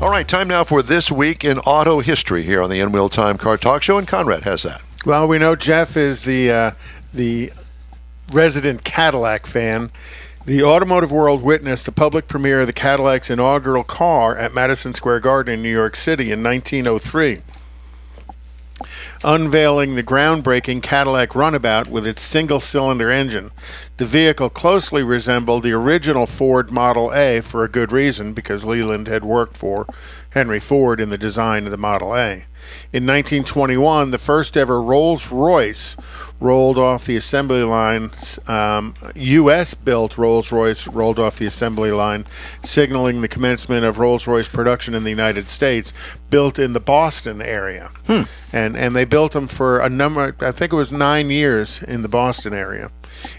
All right, time now for This Week in Auto History here on the In-Wheel Time Car Talk Show, and Konrad has that. Well, we know Jeff is the resident Cadillac fan. The automotive world witnessed the public premiere of the Cadillac's inaugural car at Madison Square Garden in New York City in 1903. Unveiling the groundbreaking Cadillac Runabout with its single-cylinder engine. The vehicle closely resembled the original Ford Model A for a good reason, because Leland had worked for Henry Ford in the design of the Model A. In 1921, the first ever Rolls-Royce rolled off the assembly line. U.S.-built Rolls-Royce rolled off the assembly line, signaling the commencement of Rolls-Royce production in the United States, built in the Boston area. And they built them for a number, I think it was 9 years in the Boston area.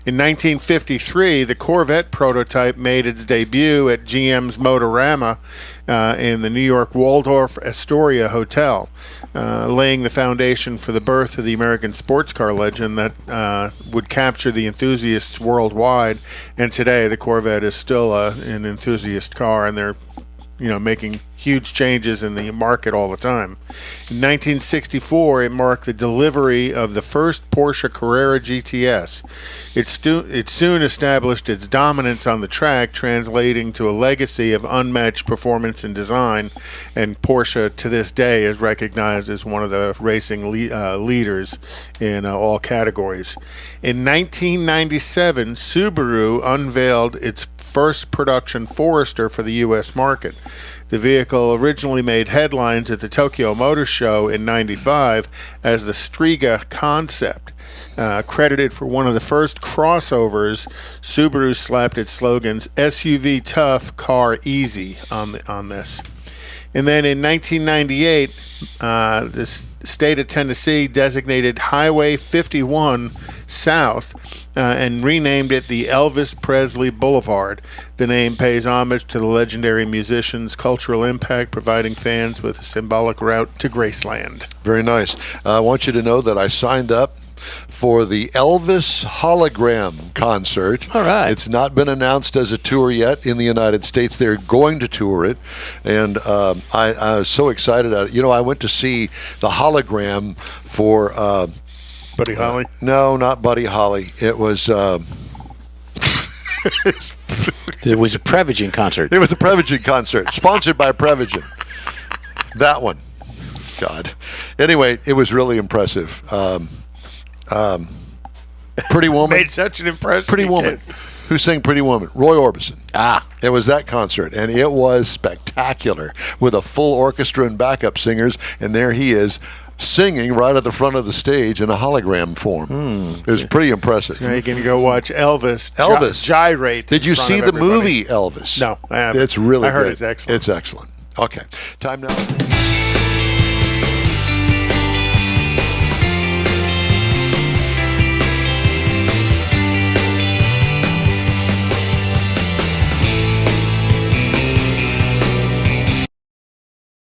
In 1953, the Corvette prototype made its debut at GM's Motorama in the New York Waldorf Astoria Hotel, laying the foundation for the birth of the American sports car legend that would capture the enthusiasts worldwide. And today, the Corvette is still an enthusiast car, and they're making huge changes in the market all the time. In 1964, it marked the delivery of the first Porsche Carrera GTS. It soon established its dominance on the track, translating to a legacy of unmatched performance and design, and Porsche to this day is recognized as one of the racing leaders in all categories. In 1997, Subaru unveiled its first production Forester for the U.S. market. The vehicle originally made headlines at the Tokyo Motor Show in '95 as the Striga concept. Credited for one of the first crossovers, Subaru slapped its slogans "SUV tough, car easy" on this. And then in 1998, the state of Tennessee designated Highway 51 South and renamed it the Elvis Presley Boulevard. The name pays homage to the legendary musician's cultural impact, providing fans with a symbolic route to Graceland. Very nice. I want you to know that I signed up for the Elvis hologram concert. All right. It's not been announced as a tour yet in the United States. They're going to tour it, and I was so excited. I went to see the hologram for Buddy Holly? No, not Buddy Holly. It was It was a Prevagen concert. It was a Prevagen concert, sponsored by Prevagen. That one. God. Anyway, it was really impressive. Pretty Woman. Made such an impression. Pretty Woman. Who sang Pretty Woman? Roy Orbison. It was that concert, and it was spectacular with a full orchestra and backup singers, and there he is singing right at the front of the stage in a hologram form. It was pretty impressive. Now you can go watch Elvis gyrate. Did you see the movie Elvis? No, I haven't. It's really I heard good. it's excellent. It's excellent. Okay, time now.